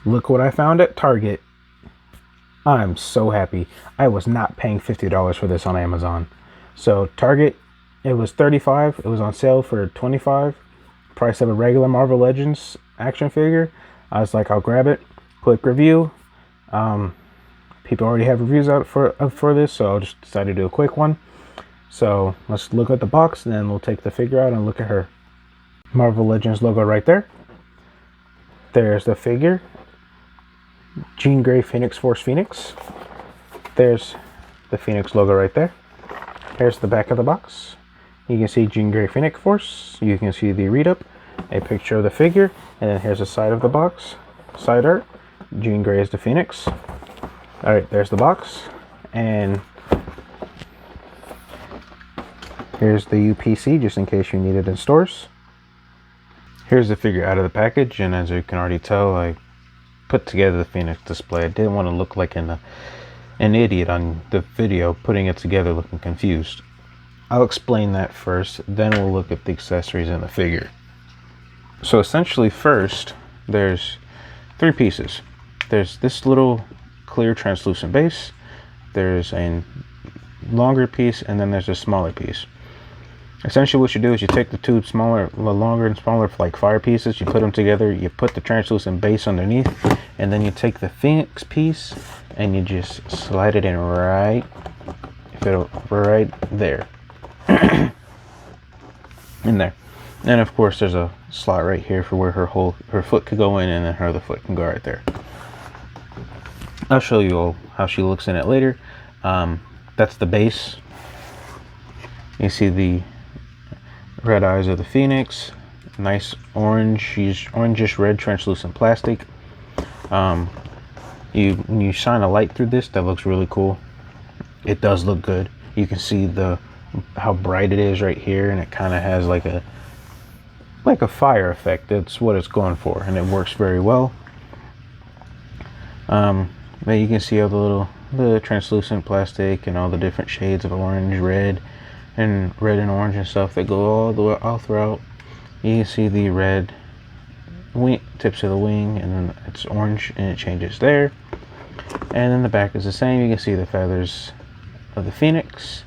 Look what I found at Target. I'm so happy. I was not paying $50 for this on Amazon. So Target, it was $35. It was on sale for $25. Price of a regular Marvel Legends action figure. I was like, I'll grab it. Quick review. People already have reviews out for this, so I'll just decide to do a quick one. So let's look at the box, and then we'll take the figure out and look at her Marvel Legends logo right there. There's the figure. Jean Grey Phoenix Force Phoenix. There's the Phoenix logo right there. Here's the back of the box. You can see Jean Grey Phoenix Force. You can see the read up, a picture of the figure, and then here's the side of the box. Side art. Jean Grey is the Phoenix. Alright, there's the box. And here's the UPC, just in case you need it in stores. Here's the figure out of the package, and as you can already tell, I put together the Phoenix display. I didn't want to look like an idiot on the video putting it together looking confused. I'll explain that first, then we'll look at the accessories in the figure. So essentially first, there's 3 pieces. There's this little clear translucent base, there's a longer piece, and then there's a smaller piece. Essentially what you do is you take the longer and smaller like fire pieces, you put them together, you put the translucent base underneath, and then you take the Phoenix piece and you just slide it in right there. In there. And of course there's a slot right here for where her foot could go in, and then her other foot can go right there. I'll show you all how she looks in it later. That's the base. You see the red eyes of the Phoenix. Nice orangish red translucent plastic. When you shine a light through this, that looks really cool. It does look good. You can see how bright it is right here, and it kind of has like a fire effect. That's what it's going for, and it works very well. But you can see all the translucent plastic and all the different shades of orange, red and orange and stuff that go all throughout. You can see the red tips of the wing, and then it's orange and it changes there. And then the back is the same. You can see the feathers of the Phoenix.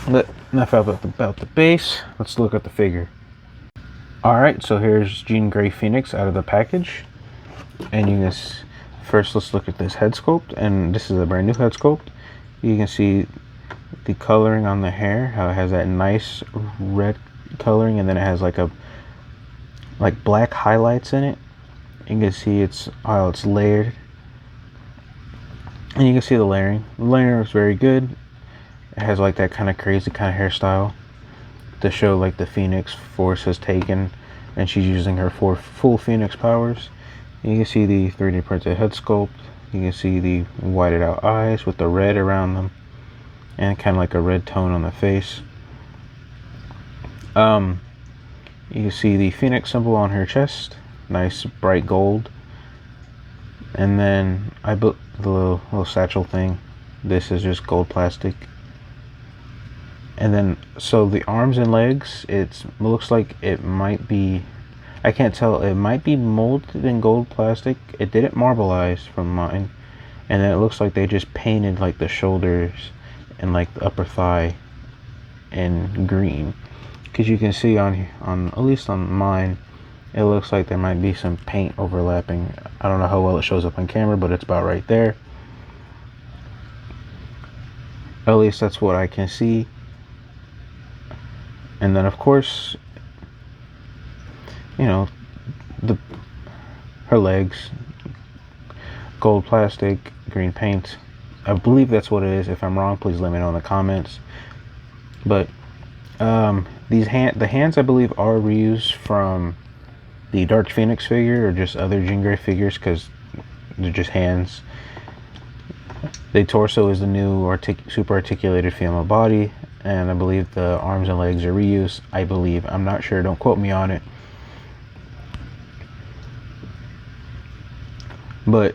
But enough about the base. Let's look at the figure. Alright, so here's Jean Grey Phoenix out of the package. And you can first let's look at this head sculpt, and this is a brand new head sculpt. You can see the coloring on the hair, how it has that nice red coloring, and then it has like black highlights in it. You can see how it's layered, and you can see the layering. The layering is very good. It has like that kind of crazy kind of hairstyle to show like the Phoenix Force has taken, and she's using her full Phoenix powers. You can see the 3D printed head sculpt. You can see the whited out eyes with the red around them, and kind of like a red tone on the face. You can see the Phoenix symbol on her chest, nice bright gold. And then I built the little satchel thing. This is just gold plastic. And then so the arms and legs, it looks like it might be, I can't tell, it might be molded in gold plastic. It didn't marbleize from mine. And then it looks like they just painted like the shoulders and like the upper thigh in green, because you can see on at least on mine, it looks like there might be some paint overlapping. I don't know how well it shows up on camera, but it's about right there. At least that's what I can see. And then of course, you know, her legs, gold plastic, green paint. I believe that's what it is. If I'm wrong, please let me know in the comments. But the hands I believe are reused from the Dark Phoenix figure or just other Jean Grey figures, because they're just hands. The torso is the new super articulated female body, and I believe the arms and legs are reused. I believe. I'm not sure. Don't quote me on it. But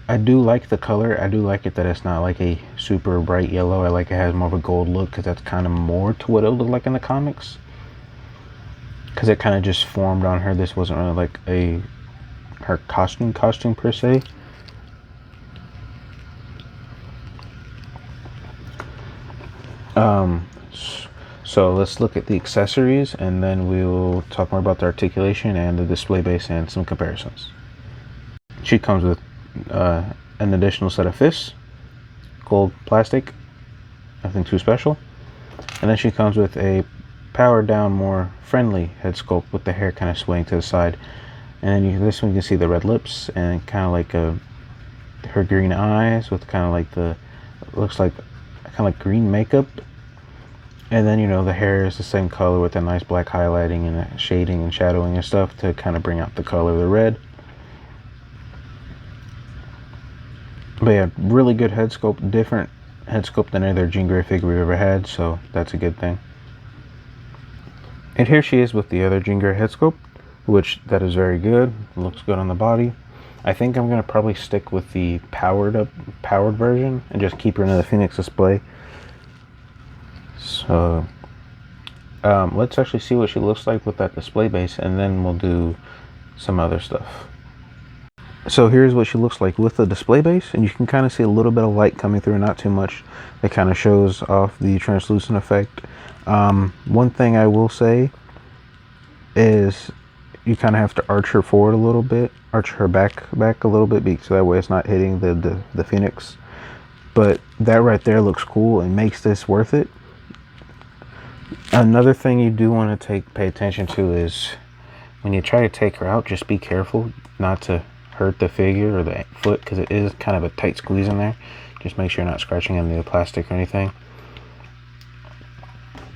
I do like the color. I do like it that it's not like a super bright yellow. I like it has more of a gold look, because that's kind of more to what it looked like in the comics. Because it kind of just formed on her. This wasn't really like her costume per se. So let's look at the accessories, and then we'll talk more about the articulation and the display base and some comparisons. She comes with an additional set of fists, gold plastic, nothing too special. And then she comes with a powered down, more friendly head sculpt with the hair kind of swaying to the side. And then this one you can see the red lips and kind of like her green eyes with kind of like looks like kind of like green makeup. And then, you know, the hair is the same color with a nice black highlighting and shading and shadowing and stuff to kind of bring out the color of the red. But yeah, really good head sculpt, different head sculpt than any other Jean Grey figure we've ever had, so that's a good thing. And here she is with the other Jean Grey head sculpt, which that is very good, looks good on the body. I think I'm going to probably stick with the powered version and just keep her in the Phoenix display. So let's actually see what she looks like with that display base, and then we'll do some other stuff. So here's what she looks like with the display base, and you can kind of see a little bit of light coming through, not too much. It kind of shows off the translucent effect. One thing I will say is you kind of have to arch her forward a little bit, arch her back a little bit, so that way it's not hitting the Phoenix. But that right there looks cool and makes this worth it. Another thing you do want to pay attention to is when you try to take her out, just be careful not to hurt the figure or the foot, because it is kind of a tight squeeze in there. Just make sure you're not scratching into the plastic or anything.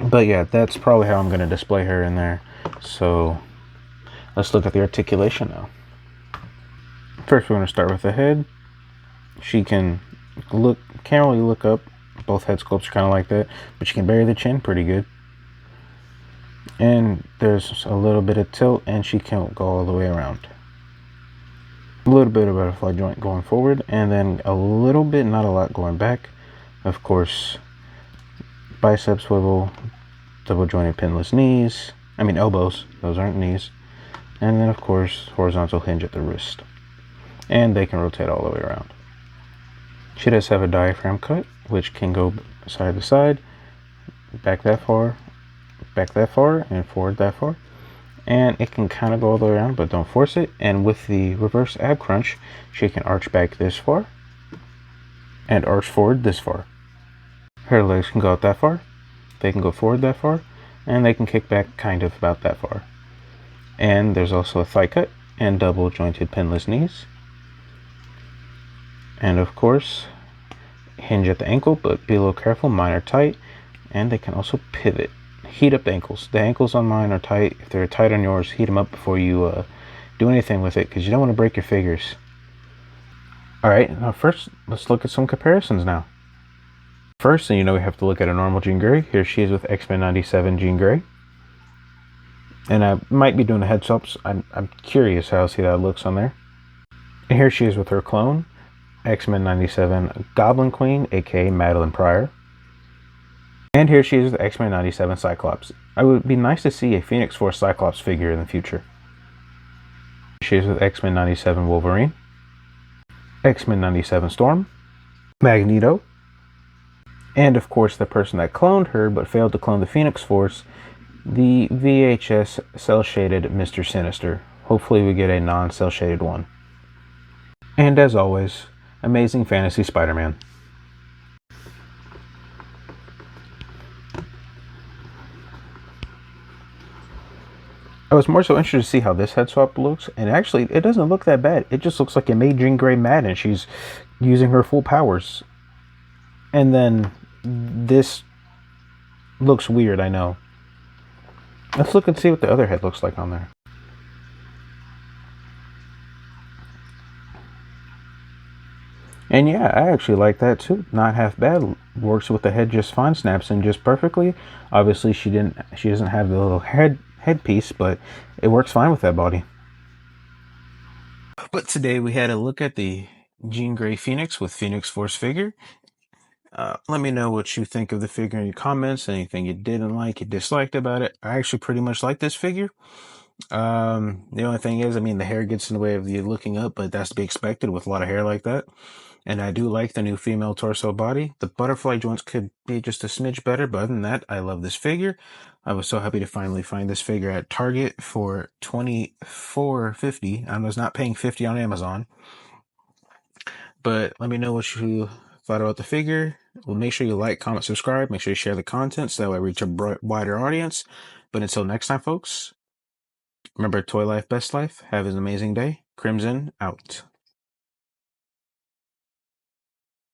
But yeah, that's probably how I'm going to display her in there. So let's look at the articulation now. First, we're going to start with the head. She can't really look up. Both head sculpts are kind of like that, but she can bury the chin pretty good. And there's a little bit of tilt, and she can't go all the way around. A little bit of butterfly joint going forward, and then a little bit, not a lot, going back. Of course, bicep swivel, double jointed pinless knees. I mean elbows, those aren't knees. And then of course, horizontal hinge at the wrist. And they can rotate all the way around. She does have a diaphragm cut, which can go side to side, back that far, and forward that far. And it can kind of go all the way around, but don't force it. And with the reverse ab crunch, she can arch back this far and arch forward this far. Her legs can go out that far, they can go forward that far, and they can kick back kind of about that far. And there's also a thigh cut and double jointed pinless knees. And of course, hinge at the ankle, but be a little careful, mine are tight. And they can also pivot. Heat up the ankles. The ankles on mine are tight. If they're tight on yours, heat them up before you do anything with it, because you don't want to break your figures. Alright, now first, let's look at some comparisons now. First, we have to look at a normal Jean Grey. Here she is with X-Men 97 Jean Grey. And I might be doing the head sculpts. I'm curious how that looks on there. And here she is with her clone, X-Men 97 Goblin Queen, aka Madeline Pryor. And here she is with X-Men 97 Cyclops. It would be nice to see a Phoenix Force Cyclops figure in the future. She is with X-Men 97 Wolverine, X-Men 97 Storm, Magneto, and of course the person that cloned her but failed to clone the Phoenix Force, the VHS cel-shaded Mr. Sinister. Hopefully we get a non-cel-shaded one. And as always, Amazing Fantasy Spider-Man. I was more so interested to see how this head swap looks, and actually it doesn't look that bad. It just looks like it made Jean Grey mad and she's using her full powers. And then this looks weird, I know. Let's look and see what the other head looks like on there. And yeah, I actually like that too. Not half bad. Works with the head just fine. Snaps in just perfectly. Obviously she doesn't have the little headpiece, but it works fine with that body. But today we had a look at the Jean Grey Phoenix with Phoenix Force figure. Let me know what you think of the figure in your comments. Anything you didn't like, you disliked about it. I actually pretty much like this figure. The only thing is, I mean, the hair gets in the way of you looking up, but that's to be expected with a lot of hair like that. And I do like the new female torso body. The butterfly joints could be just a smidge better, but other than that, I love this figure. I was so happy to finally find this figure at Target for $24.50. I was not paying $50 on Amazon. But let me know what you thought about the figure. Well, make sure you like, comment, subscribe. Make sure you share the content so that way I reach a wider audience. But until next time, folks, remember Toy Life, Best Life. Have an amazing day. Crimson out.